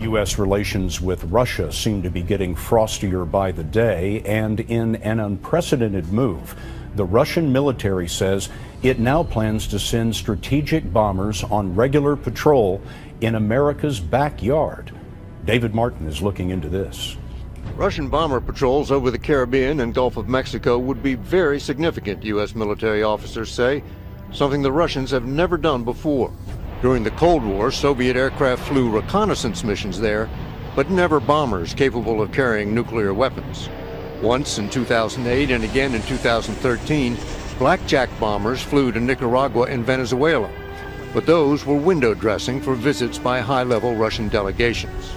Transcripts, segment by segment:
U.S. relations with Russia seem to be getting frostier by the day, and in an unprecedented move, the Russian military says it now plans to send strategic bombers on regular patrol in America's backyard. David Martin is looking into this. Russian bomber patrols over the Caribbean and Gulf of Mexico would be very significant, U.S. military officers say, something the Russians have never done before. During the Cold War, Soviet aircraft flew reconnaissance missions there, but never bombers capable of carrying nuclear weapons. Once in 2008 and again in 2013, blackjack bombers flew to Nicaragua and Venezuela, but those were window dressing for visits by high-level Russian delegations.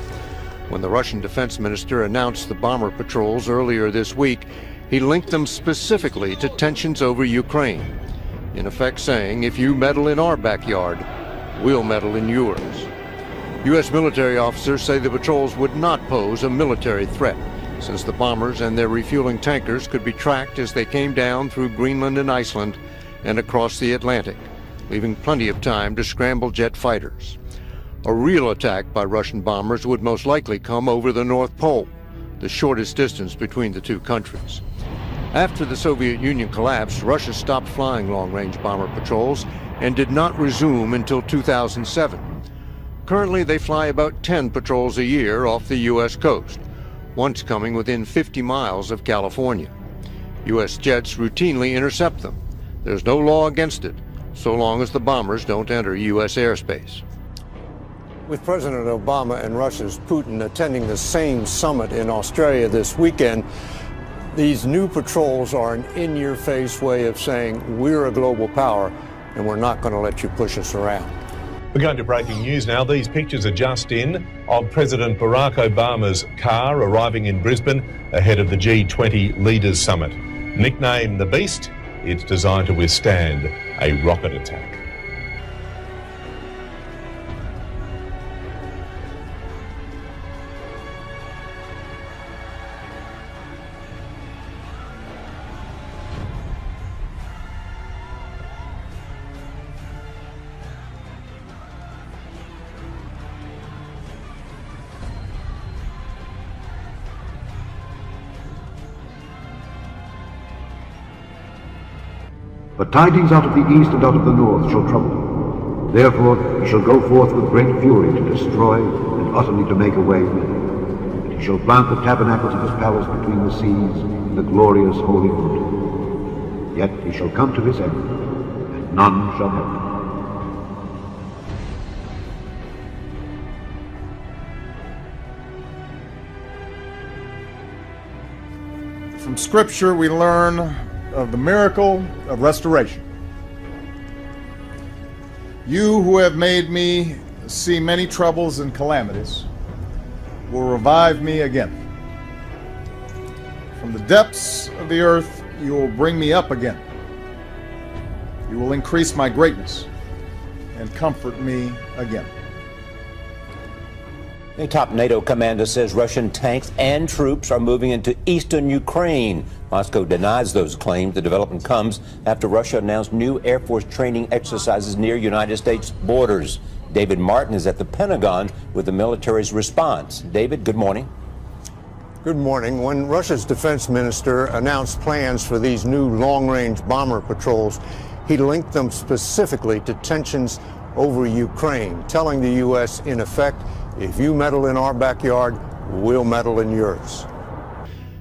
When the Russian defense minister announced the bomber patrols earlier this week, he linked them specifically to tensions over Ukraine, in effect saying, if you meddle in our backyard, we'll meddle in yours. U.S. military officers say the patrols would not pose a military threat, since the bombers and their refueling tankers could be tracked as they came down through Greenland and Iceland and across the Atlantic, leaving plenty of time to scramble jet fighters. A real attack by Russian bombers would most likely come over the North Pole, the shortest distance between the two countries. After the Soviet Union collapsed, Russia stopped flying long-range bomber patrols and did not resume until 2007. Currently, they fly about 10 patrols a year off the U.S. coast, once coming within 50 miles of California. U.S. jets routinely intercept them. There's no law against it, so long as the bombers don't enter U.S. airspace. With President Obama and Russia's Putin attending the same summit in Australia this weekend, these new patrols are an in-your-face way of saying we're a global power and we're not going to let you push us around. We're going to breaking news now. These pictures are just in of President Barack Obama's car arriving in Brisbane ahead of the G20 Leaders Summit. Nicknamed the Beast, it's designed to withstand a rocket attack. But tidings out of the east and out of the north shall trouble him. Therefore he shall go forth with great fury to destroy and utterly to make away with him. And he shall plant the tabernacles of his palace between the seas in the glorious holy mountain. Yet he shall come to his end, and none shall help him. From Scripture we learn of the miracle of restoration. You who have made me see many troubles and calamities will revive me again. From the depths of the earth you will bring me up again. You will increase my greatness and comfort me again. A top NATO commander says Russian tanks and troops are moving into eastern Ukraine. Moscow denies those claims. The development comes after Russia announced new Air Force training exercises near United States borders. David Martin is at the Pentagon with the military's response. David, good morning. Good morning. When Russia's defense minister announced plans for these new long-range bomber patrols, he linked them specifically to tensions over Ukraine, telling the U.S., in effect, if you meddle in our backyard, we'll meddle in yours.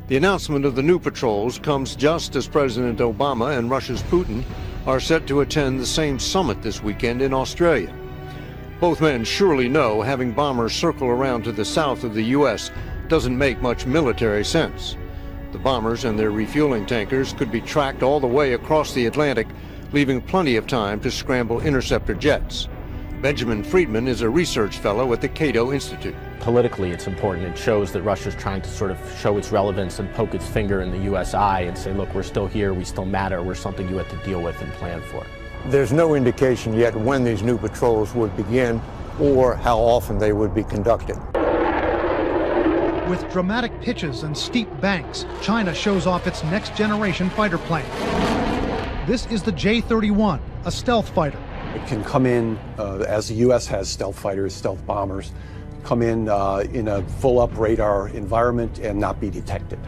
The announcement of the new patrols comes just as President Obama and Russia's Putin are set to attend the same summit this weekend in Australia. Both men surely know having bombers circle around to the south of the U.S. doesn't make much military sense. The bombers and their refueling tankers could be tracked all the way across the Atlantic, leaving plenty of time to scramble interceptor jets. Benjamin Friedman is a research fellow at the Cato Institute. Politically, it's important. It shows that Russia's trying to sort of show its relevance and poke its finger in the U.S. eye and say, look, we're still here, we still matter, we're something you have to deal with and plan for. There's no indication yet when these new patrols would begin or how often they would be conducted. With dramatic pitches and steep banks, China shows off its next-generation fighter plane. This is the J-31, a stealth fighter. It can come in, as the U.S. has stealth fighters, stealth bombers, come in a full-up radar environment and not be detected.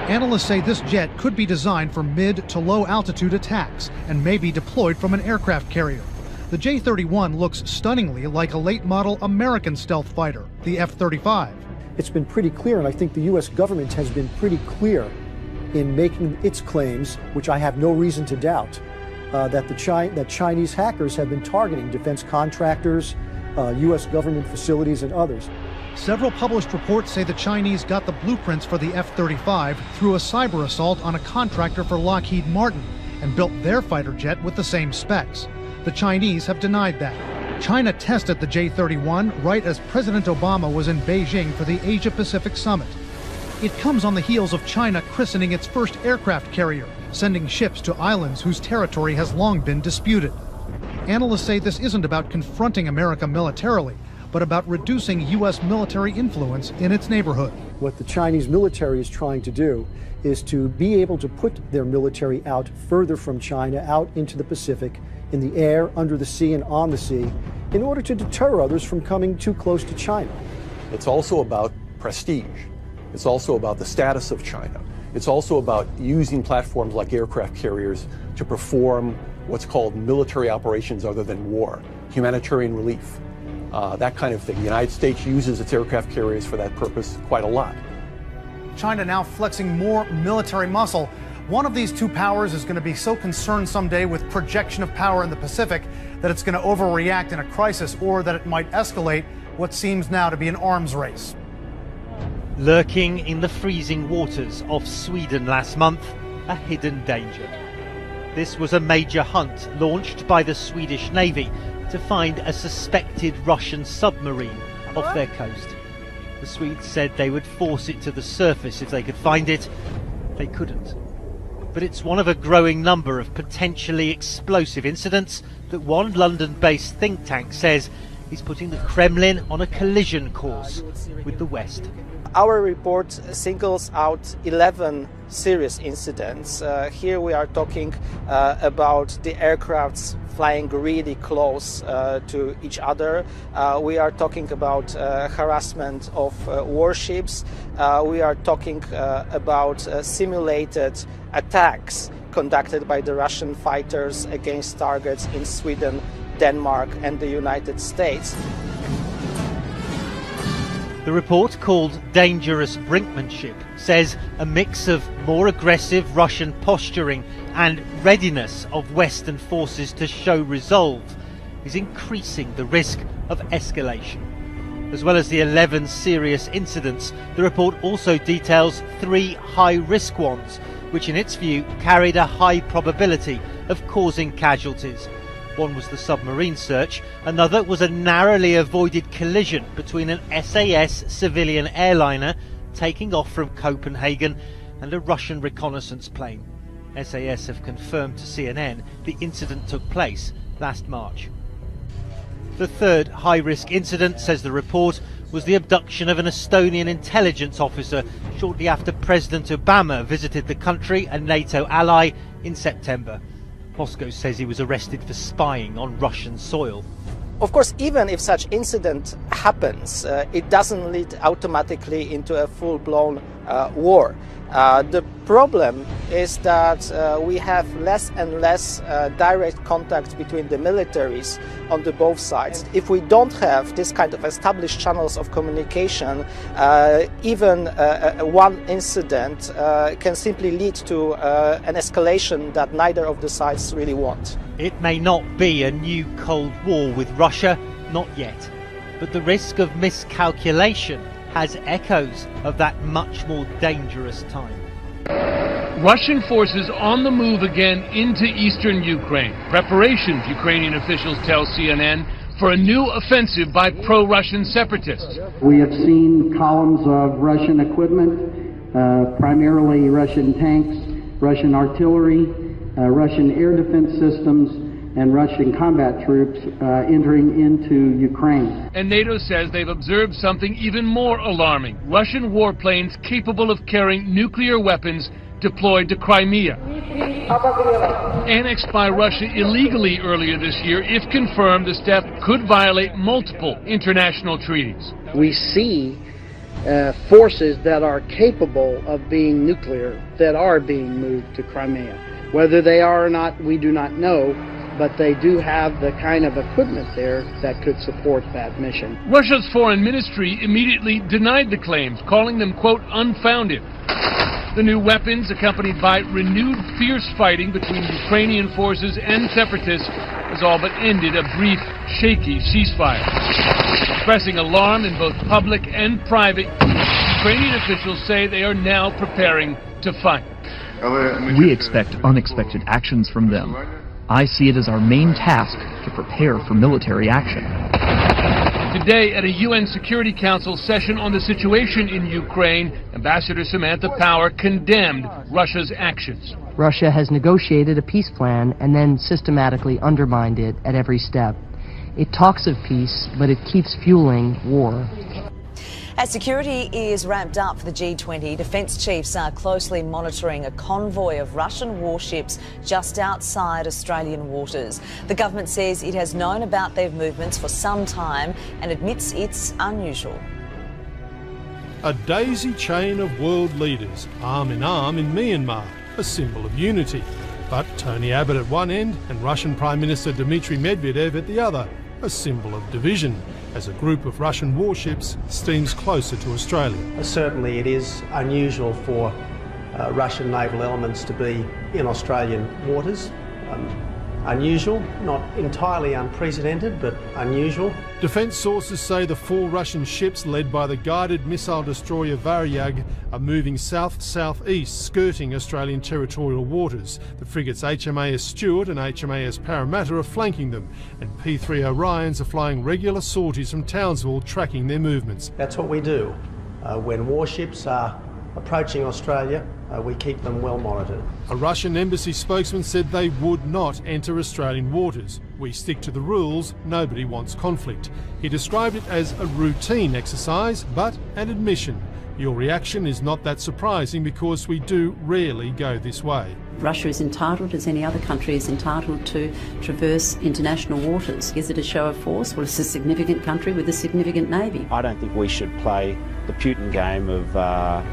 Analysts say this jet could be designed for mid to low altitude attacks and may be deployed from an aircraft carrier. The J-31 looks stunningly like a late model American stealth fighter, the F-35. It's been pretty clear, and I think the U.S. government has been pretty clear in making its claims, which I have no reason to doubt, that Chinese hackers have been targeting defense contractors, U.S. government facilities, and others. Several published reports say the Chinese got the blueprints for the F-35 through a cyber assault on a contractor for Lockheed Martin and built their fighter jet with the same specs. The Chinese have denied that. China tested the J-31 right as President Obama was in Beijing for the Asia-Pacific Summit. It comes on the heels of China christening its first aircraft carrier, sending ships to islands whose territory has long been disputed. Analysts say this isn't about confronting America militarily, but about reducing U.S. military influence in its neighborhood. What the Chinese military is trying to do is to be able to put their military out further from China, out into the Pacific, in the air, under the sea, and on the sea, in order to deter others from coming too close to China. It's also about prestige. It's also about the status of China. It's also about using platforms like aircraft carriers to perform what's called military operations other than war, humanitarian relief, that kind of thing. The United States uses its aircraft carriers for that purpose quite a lot. China now flexing more military muscle. One of these two powers is going to be so concerned someday with projection of power in the Pacific that it's going to overreact in a crisis, or that it might escalate what seems now to be an arms race. Lurking in the freezing waters off Sweden last month, a hidden danger. This was a major hunt launched by the Swedish Navy to find a suspected Russian submarine off their coast. The Swedes said they would force it to the surface if they could find it. They couldn't. But it's one of a growing number of potentially explosive incidents that one London-based think tank says is putting the Kremlin on a collision course with the West. Our report singles out 11 serious incidents. Here we are talking about the aircrafts flying really close to each other. We are talking about harassment of warships. We are talking about simulated attacks conducted by the Russian fighters against targets in Sweden, Denmark, and the United States. The report, called Dangerous Brinkmanship, says a mix of more aggressive Russian posturing and readiness of Western forces to show resolve is increasing the risk of escalation. As well as the 11 serious incidents, the report also details 3 high-risk ones, which in its view carried a high probability of causing casualties. One was the submarine search, another was a narrowly avoided collision between an SAS civilian airliner taking off from Copenhagen and a Russian reconnaissance plane. SAS have confirmed to CNN the incident took place last March. The third high-risk incident, says the report, was the abduction of an Estonian intelligence officer shortly after President Obama visited the country, a NATO ally, in September. Moscow says he was arrested for spying on Russian soil. Of course, even if such incident happens, it doesn't lead automatically into a full-blown war. The problem is that we have less and less direct contact between the militaries on the both sides. If we don't have this kind of established channels of communication, even one incident can simply lead to an escalation that neither of the sides really want. It may not be a new Cold War with Russia, not yet, but the risk of miscalculation has echoes of that much more dangerous time. Russian forces on the move again into eastern Ukraine. Preparations, Ukrainian officials tell CNN, for a new offensive by pro-Russian separatists. We have seen columns of Russian equipment, primarily Russian tanks, Russian artillery, Russian air defense systems, and Russian combat troops entering into Ukraine. And NATO says they've observed something even more alarming. Russian warplanes capable of carrying nuclear weapons deployed to Crimea, annexed by Russia illegally earlier this year. If confirmed, the step could violate multiple international treaties. We see forces that are capable of being nuclear that are being moved to Crimea. Whether they are or not, we do not know, but they do have the kind of equipment there that could support that mission. Russia's foreign ministry immediately denied the claims, calling them, quote, unfounded. The new weapons, accompanied by renewed fierce fighting between Ukrainian forces and separatists, has all but ended a brief, shaky ceasefire. Expressing alarm in both public and private, Ukrainian officials say they are now preparing to fight. We expect unexpected actions from them. I see it as our main task to prepare for military action. Today, at a UN Security Council session on the situation in Ukraine, Ambassador Samantha Power condemned Russia's actions. Russia has negotiated a peace plan and then systematically undermined it at every step. It talks of peace, but it keeps fueling war. As security is ramped up for the G20, defence chiefs are closely monitoring a convoy of Russian warships just outside Australian waters. The government says it has known about their movements for some time and admits it's unusual. A daisy chain of world leaders, arm in Myanmar, a symbol of unity. But Tony Abbott at one end and Russian Prime Minister Dmitry Medvedev at the other, a symbol of division, as a group of Russian warships steams closer to Australia. Certainly it is unusual for Russian naval elements to be in Australian waters. Unusual, not entirely unprecedented, but unusual. Defence sources say the 4 Russian ships led by the guided missile destroyer Varyag are moving south-southeast, skirting Australian territorial waters. The frigates HMAS Stuart and HMAS Parramatta are flanking them, and P3 Orions are flying regular sorties from Townsville, tracking their movements. That's what we do. When warships are approaching Australia, we keep them well monitored. A Russian embassy spokesman said they would not enter Australian waters. We stick to the rules, nobody wants conflict. He described it as a routine exercise, but an admission. Your reaction is not that surprising because we do rarely go this way. Russia is entitled, as any other country is entitled, to traverse international waters. Is it a show of force? Well, it's a significant country with a significant navy. I don't think we should play the Putin game of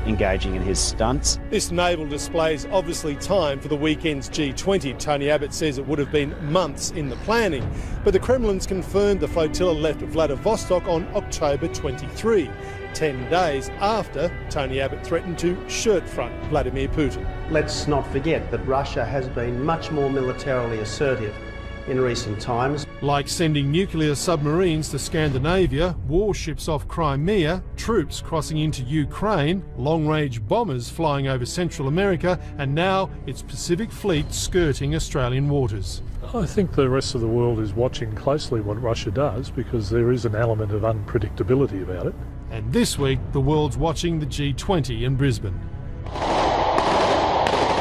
engaging in his stunts. This naval display is obviously timed for the weekend's G20. Tony Abbott says it would have been months in the planning, but the Kremlin's confirmed the flotilla left Vladivostok on October 23, 10 days after Tony Abbott threatened to shirt front Vladimir Putin. Let's not forget that Russia has been much more militarily assertive in recent times. Like sending nuclear submarines to Scandinavia, warships off Crimea, troops crossing into Ukraine, long-range bombers flying over Central America, and now its Pacific Fleet skirting Australian waters. I think the rest of the world is watching closely what Russia does because there is an element of unpredictability about it. And this week, the world's watching the G20 in Brisbane.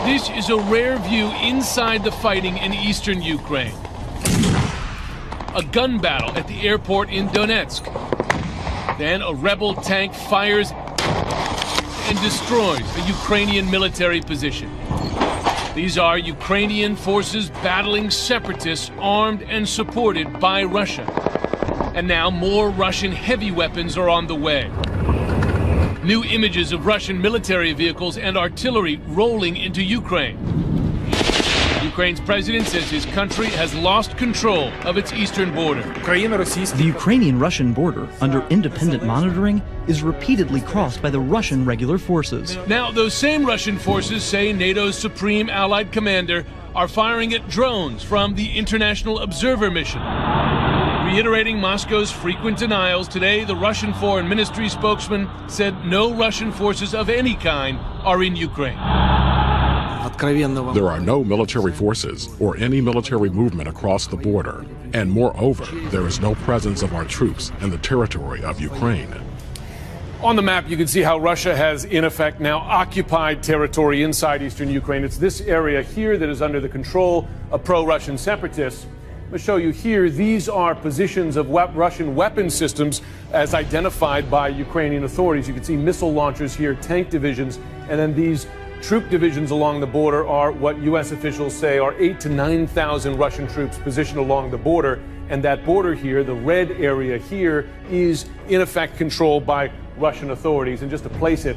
This is a rare view inside the fighting in eastern Ukraine. A gun battle at the airport in Donetsk. Then a rebel tank fires and destroys a Ukrainian military position. These are Ukrainian forces battling separatists armed and supported by Russia. And now more Russian heavy weapons are on the way. New images of Russian military vehicles and artillery rolling into Ukraine. Ukraine's president says his country has lost control of its eastern border. The Ukrainian-Russian border, under independent monitoring, is repeatedly crossed by the Russian regular forces. Now, those same Russian forces say NATO's supreme allied commander are firing at drones from the International Observer Mission. Reiterating Moscow's frequent denials, today the Russian Foreign Ministry spokesman said no Russian forces of any kind are in Ukraine. There are no military forces or any military movement across the border. And moreover, there is no presence of our troops in the territory of Ukraine. On the map, you can see how Russia has, in effect, now occupied territory inside eastern Ukraine. It's this area here that is under the control of pro-Russian separatists. I'm going to show you here, these are positions of Russian weapon systems as identified by Ukrainian authorities. You can see missile launchers here, tank divisions, and then these troop divisions along the border are what U.S. officials say are 8,000 to 9,000 Russian troops positioned along the border. And that border here, the red area here, is in effect controlled by Russian authorities. And just to place it,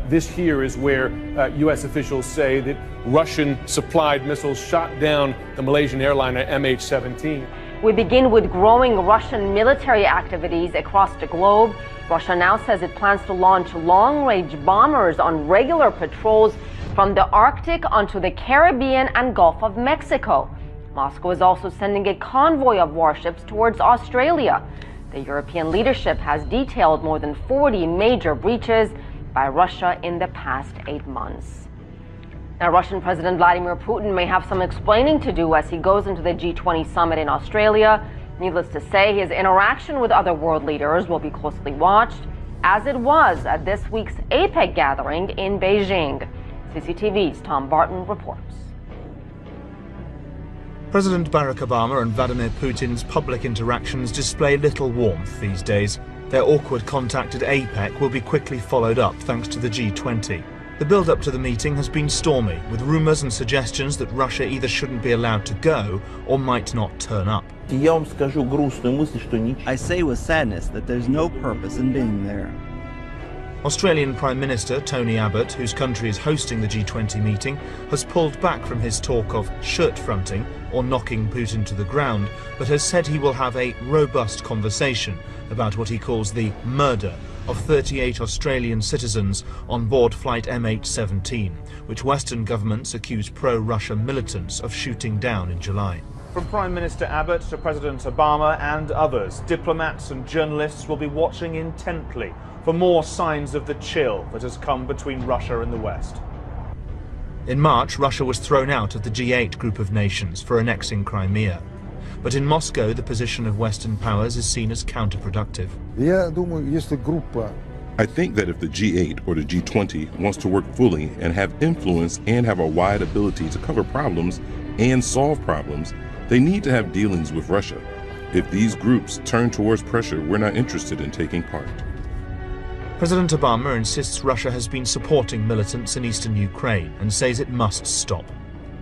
this here is where U.S. officials say that Russian-supplied missiles shot down the Malaysian airliner MH17. We begin with growing Russian military activities across the globe. Russia now says it plans to launch long-range bombers on regular patrols from the Arctic onto the Caribbean and Gulf of Mexico. Moscow is also sending a convoy of warships towards Australia. The European leadership has detailed more than 40 major breaches by Russia in the past 8 months. Now, Russian President Vladimir Putin may have some explaining to do as he goes into the G20 summit in Australia. Needless to say, his interaction with other world leaders will be closely watched, as it was at this week's APEC gathering in Beijing. CCTV's Tom Barton reports. President Barack Obama and Vladimir Putin's public interactions display little warmth these days. Their awkward contact at APEC will be quickly followed up thanks to the G20. The build-up to the meeting has been stormy, with rumours and suggestions that Russia either shouldn't be allowed to go or might not turn up. I say with sadness that there's no purpose in being there. Australian Prime Minister Tony Abbott, whose country is hosting the G20 meeting, has pulled back from his talk of shirt-fronting or knocking Putin to the ground, but has said he will have a robust conversation about what he calls the murder of 38 Australian citizens on board flight MH17, which Western governments accuse pro-Russia militants of shooting down in July. From Prime Minister Abbott to President Obama and others, diplomats and journalists will be watching intently for more signs of the chill that has come between Russia and the West. In March, Russia was thrown out of the G8 group of nations for annexing Crimea. But in Moscow, the position of Western powers is seen as counterproductive. I think that if the G8 or the G20 wants to work fully and have influence and have a wide ability to cover problems and solve problems, they need to have dealings with Russia. If these groups turn towards pressure, we're not interested in taking part. President Obama insists Russia has been supporting militants in eastern Ukraine and says it must stop.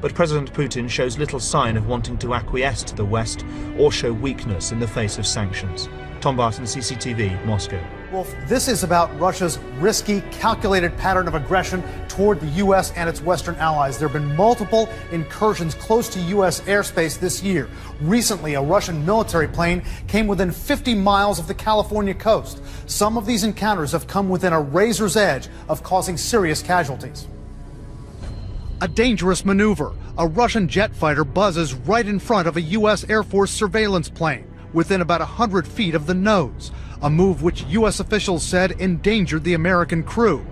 But President Putin shows little sign of wanting to acquiesce to the West or show weakness in the face of sanctions. Tom Barton, CCTV, Moscow. Wolf, this is about Russia's risky, calculated pattern of aggression toward the U.S. and its Western allies. There have been multiple incursions close to U.S. airspace this year. Recently, a Russian military plane came within 50 miles of the California coast. Some of these encounters have come within a razor's edge of causing serious casualties. A dangerous maneuver. A Russian jet fighter buzzes right in front of a U.S. Air Force surveillance plane, within about 100 feet of the nose, a move which U.S. officials said endangered the American crew.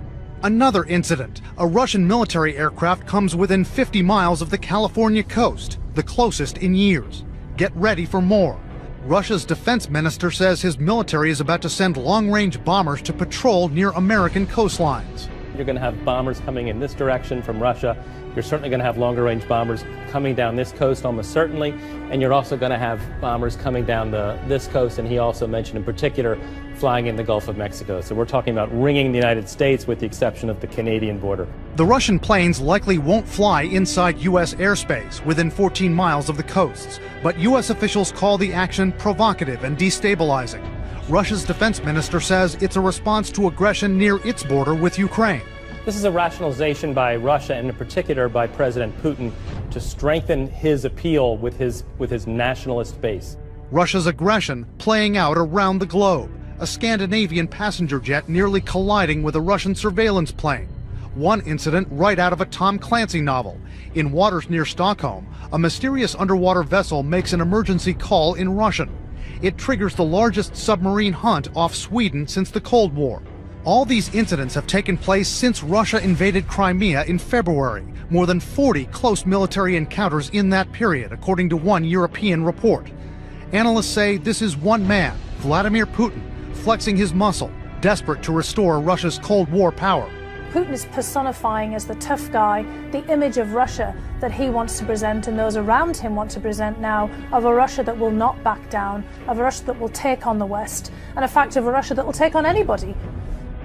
Another incident. A Russian military aircraft comes within 50 miles of the California coast, the closest in years. Get ready for more. Russia's defense minister says his military is about to send long-range bombers to patrol near American coastlines. You're going to have bombers coming in this direction from Russia. You're certainly going to have longer-range bombers coming down this coast, almost certainly. And you're also going to have bombers coming down this coast, and he also mentioned in particular flying in the Gulf of Mexico. So we're talking about ringing the United States with the exception of the Canadian border. The Russian planes likely won't fly inside U.S. airspace within 14 miles of the coasts, but U.S. officials call the action provocative and destabilizing. Russia's defense minister says it's a response to aggression near its border with Ukraine. This is a rationalization by Russia, and in particular by President Putin, to strengthen his appeal with his nationalist base. Russia's aggression playing out around the globe. A Scandinavian passenger jet nearly colliding with a Russian surveillance plane. One incident right out of a Tom Clancy novel. In waters near Stockholm, a mysterious underwater vessel makes an emergency call in Russian. It triggers the largest submarine hunt off Sweden since the Cold War. All these incidents have taken place since Russia invaded Crimea in February. More than 40 close military encounters in that period, according to one European report. Analysts say this is one man, Vladimir Putin, flexing his muscle, desperate to restore Russia's Cold War power. Putin is personifying as the tough guy, the image of Russia that he wants to present and those around him want to present now, of a Russia that will not back down, of a Russia that will take on the West, and in fact of a Russia that will take on anybody.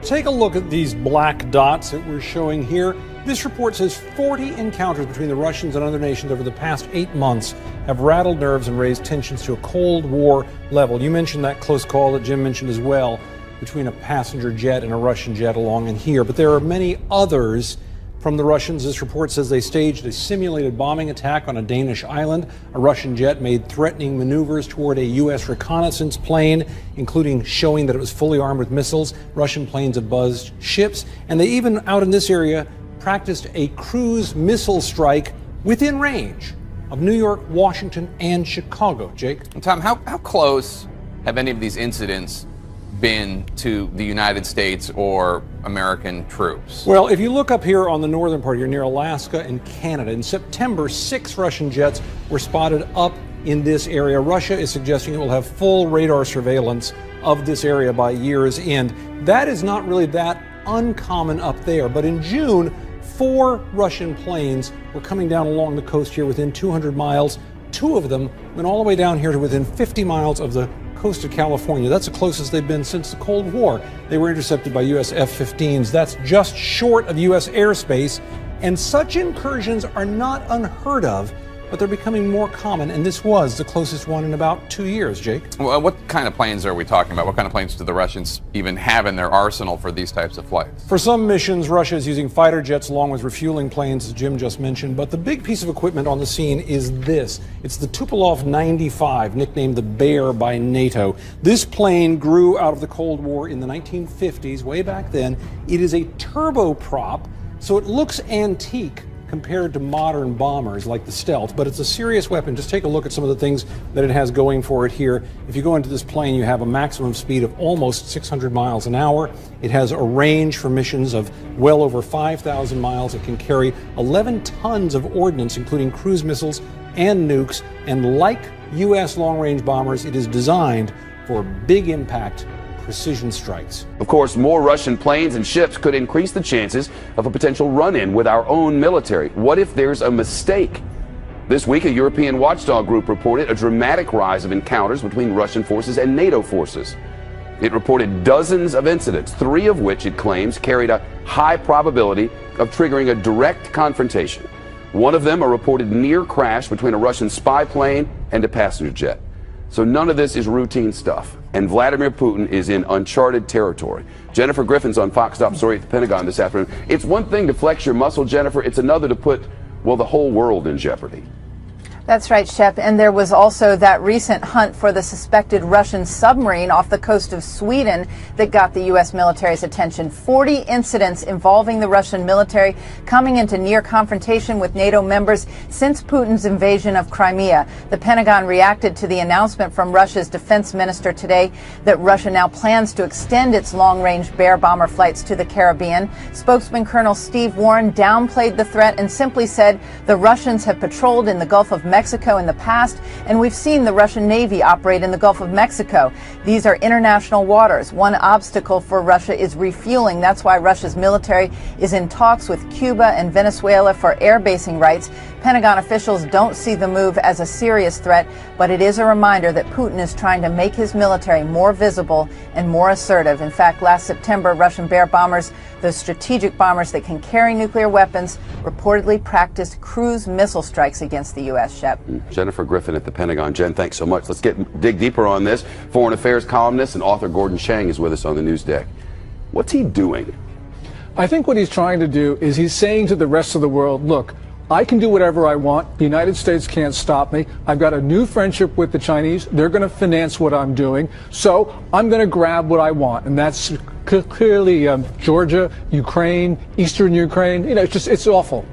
Take a look at these black dots that we're showing here. This report says 40 encounters between the Russians and other nations over the past 8 months have rattled nerves and raised tensions to a Cold War level. You mentioned that close call that Jim mentioned as well between a passenger jet and a Russian jet along in here. But there are many others from the Russians. This report says they staged a simulated bombing attack on a Danish island. A Russian jet made threatening maneuvers toward a U.S. reconnaissance plane, including showing that it was fully armed with missiles. Russian planes have buzzed ships. And they even, out in this area, practiced a cruise missile strike within range of New York, Washington, and Chicago. Jake? And Tom, how close have any of these incidents been to the United States or American troops? Well, if you look up here on the northern part, you're near Alaska and Canada. In September, 6 Russian jets were spotted up in this area. Russia is suggesting it will have full radar surveillance of this area by year's end. That is not really that uncommon up there. But in June, 4 Russian planes were coming down along the coast here within 200 miles. 2 of them went all the way down here to within 50 miles of the coast of California. That's the closest they've been since the Cold War. They were intercepted by U.S. F-15s. That's just short of U.S. airspace. And such incursions are not unheard of, but they're becoming more common, and this was the closest one in about 2 years, Jake. Well, what kind of planes are we talking about? What kind of planes do the Russians even have in their arsenal for these types of flights? For some missions, Russia is using fighter jets along with refueling planes, as Jim just mentioned, but the big piece of equipment on the scene is this. It's the Tupolev 95, nicknamed the Bear by NATO. This plane grew out of the Cold War in the 1950s, way back then. It is a turboprop, so it looks antique compared to modern bombers like the Stealth, but it's a serious weapon. Just take a look at some of the things that it has going for it here. If you go into this plane, you have a maximum speed of almost 600 miles an hour. It has a range for missions of well over 5,000 miles. It can carry 11 tons of ordnance, including cruise missiles and nukes. And like U.S. long-range bombers, it is designed for big impact precision strikes. Of course, more Russian planes and ships could increase the chances of a potential run-in with our own military. What if there's a mistake? This week, a European watchdog group reported a dramatic rise of encounters between Russian forces and NATO forces. It reported dozens of incidents, 3 of which it claims carried a high probability of triggering a direct confrontation. One of them a reported near crash between a Russian spy plane and a passenger jet. So none of this is routine stuff, and Vladimir Putin is in uncharted territory. Jennifer Griffin's on Fox Top Story at the Pentagon this afternoon. It's one thing to flex your muscle, Jennifer. It's another to put, well, the whole world in jeopardy. That's right, Shep. And there was also that recent hunt for the suspected Russian submarine off the coast of Sweden that got the U.S. military's attention. 40 incidents involving the Russian military coming into near confrontation with NATO members since Putin's invasion of Crimea. The Pentagon reacted to the announcement from Russia's defense minister today that Russia now plans to extend its long-range Bear bomber flights to the Caribbean. Spokesman Colonel Steve Warren downplayed the threat and simply said the Russians have patrolled in the Gulf of Mexico in the past, and we've seen the Russian Navy operate in the Gulf of Mexico. These are international waters. One obstacle for Russia is refueling. That's why Russia's military is in talks with Cuba and Venezuela for air basing rights. Pentagon officials don't see the move as a serious threat, but it is a reminder that Putin is trying to make his military more visible and more assertive. In fact, last September, Russian Bear bombers, those strategic bombers that can carry nuclear weapons, reportedly practiced cruise missile strikes against the U.S. Shep. Jennifer Griffin at the Pentagon. Jen, thanks so much. Let's dig deeper on this. Foreign Affairs columnist and author Gordon Chang is with us on the news deck. What's he doing? I think what he's trying to do is he's saying to the rest of the world, look, I can do whatever I want. The United States can't stop me. I've got a new friendship with the Chinese. They're going to finance what I'm doing. So I'm going to grab what I want. And that's clearly Georgia, Ukraine, Eastern Ukraine. You know, it's awful.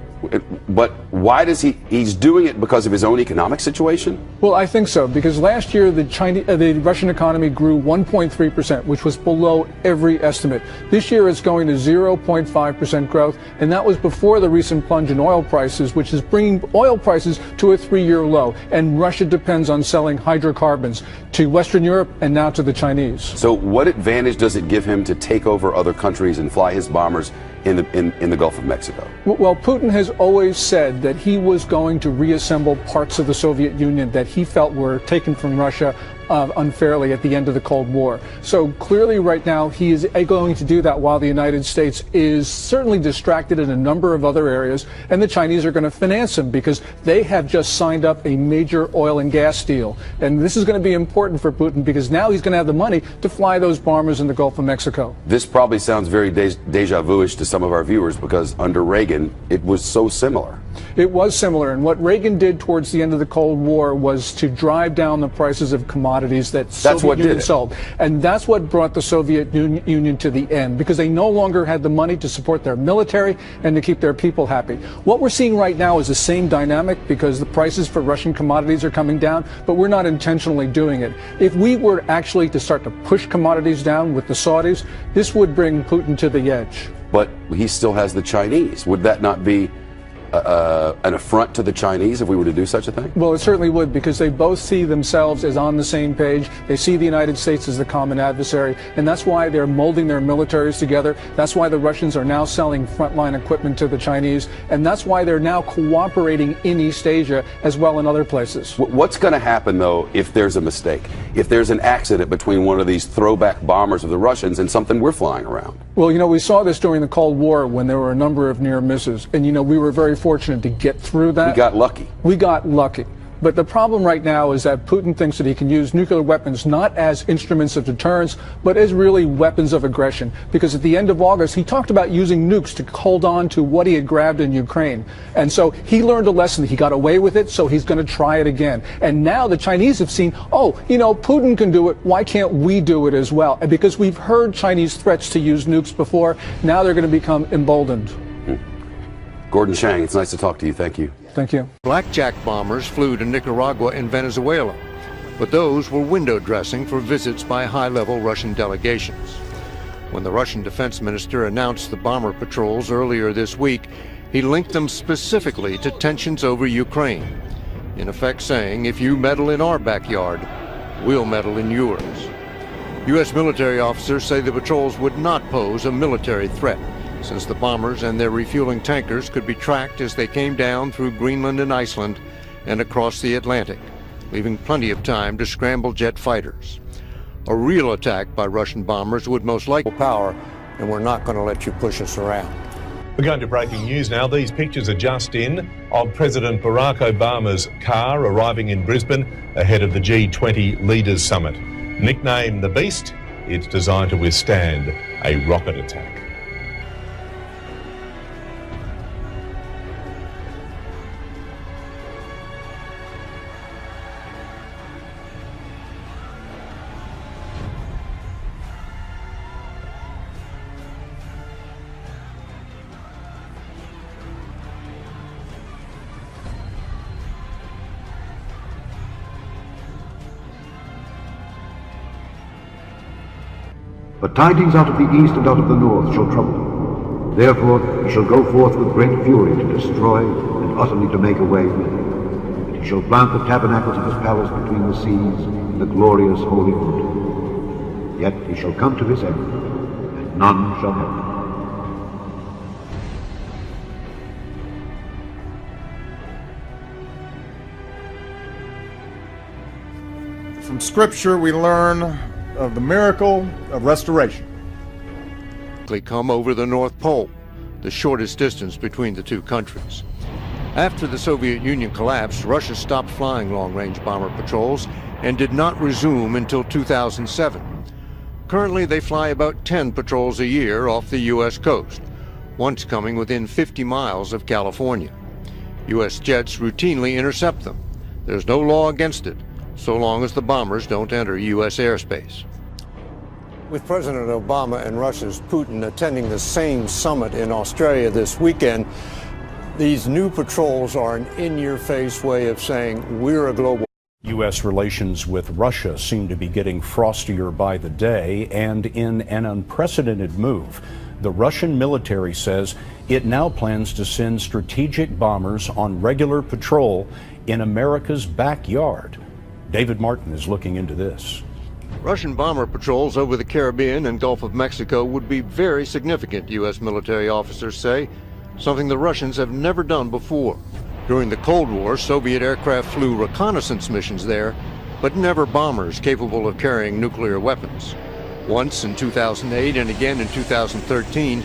But why does he's doing it because of his own economic situation? Well, I think so, because last year the Russian economy grew 1.3%, which was below every estimate. This year it's going to 0.5% growth, and that was before the recent plunge in oil prices, which is bringing oil prices to a 3-year low. And Russia depends on selling hydrocarbons to Western Europe and now to the Chinese. So what advantage does it give him to take over other countries and fly his bombers in the Gulf of Mexico? Well, Putin has always said that he was going to reassemble parts of the Soviet Union that he felt were taken from Russia unfairly at the end of the Cold War. So clearly right now he is going to do that while the United States is certainly distracted in a number of other areas, and the Chinese are going to finance him because they have just signed up a major oil and gas deal. And this is going to be important for Putin because now he's going to have the money to fly those bombers in the Gulf of Mexico. This probably sounds very deja vu-ish to some of our viewers because under Reagan, it was so similar. It was similar, and what Reagan did towards the end of the Cold War was to drive down the prices of commodities that Soviet Union sold. And that's what brought the Soviet Union to the end, because they no longer had the money to support their military and to keep their people happy. What we're seeing right now is the same dynamic because the prices for Russian commodities are coming down, but we're not intentionally doing it. If we were actually to start to push commodities down with the Saudis, this would bring Putin to the edge. But he still has the Chinese. Would that not be an affront to the Chinese if we were to do such a thing? Well, it certainly would, because they both see themselves as on the same page. They see the United States as the common adversary, and that's why they're molding their militaries together. That's why the Russians are now selling frontline equipment to the Chinese, and that's why they're now cooperating in East Asia as well in other places. What's going to happen, though, if there's a mistake? If there's an accident between one of these throwback bombers of the Russians and something we're flying around? Well, you know, we saw this during the Cold War when there were a number of near misses, and, you know, we were very fortunate to get through that. We got lucky. We got lucky. But the problem right now is that Putin thinks that he can use nuclear weapons not as instruments of deterrence, but as really weapons of aggression. Because at the end of August, he talked about using nukes to hold on to what he had grabbed in Ukraine. And so he learned a lesson. He got away with it, so he's going to try it again. And now the Chinese have seen, oh, you know, Putin can do it. Why can't we do it as well? And because we've heard Chinese threats to use nukes before, now they're going to become emboldened. Gordon Chang, it's nice to talk to you. Thank you. Thank you. Blackjack bombers flew to Nicaragua and Venezuela, but those were window dressing for visits by high-level Russian delegations. When the Russian defense minister announced the bomber patrols earlier this week, he linked them specifically to tensions over Ukraine, in effect saying, if you meddle in our backyard, we'll meddle in yours. U.S. military officers say the patrols would not pose a military threat, since the bombers and their refueling tankers could be tracked as they came down through Greenland and Iceland and across the Atlantic, leaving plenty of time to scramble jet fighters. A real attack by Russian bombers would most likely power, and we're not going to let you push us around. We're going to breaking news now. These pictures are just in of President Barack Obama's car arriving in Brisbane ahead of the G20 Leaders Summit. Nicknamed the Beast, it's designed to withstand a rocket attack. But tidings out of the east and out of the north shall trouble him. Therefore he shall go forth with great fury to destroy and utterly to make away with him. And he shall plant the tabernacles of his palace between the seas in the glorious holy wood. Yet he shall come to his end, and none shall help him. From Scripture we learn of the miracle of restoration. They come over the North Pole, the shortest distance between the two countries. After the Soviet Union collapsed, Russia stopped flying long-range bomber patrols and did not resume until 2007. Currently, they fly about 10 patrols a year off the U.S. coast, once coming within 50 miles of California. U.S. jets routinely intercept them. There's no law against it, so long as the bombers don't enter U.S. airspace. With President Obama and Russia's Putin attending the same summit in Australia this weekend, these new patrols are an in-your-face way of saying we're a global. U.S. relations with Russia seem to be getting frostier by the day, and in an unprecedented move, the Russian military says it now plans to send strategic bombers on regular patrol in America's backyard. David Martin is looking into this. Russian bomber patrols over the Caribbean and Gulf of Mexico would be very significant, U.S. military officers say, something the Russians have never done before. During the Cold War, Soviet aircraft flew reconnaissance missions there, but never bombers capable of carrying nuclear weapons. Once in 2008 and again in 2013,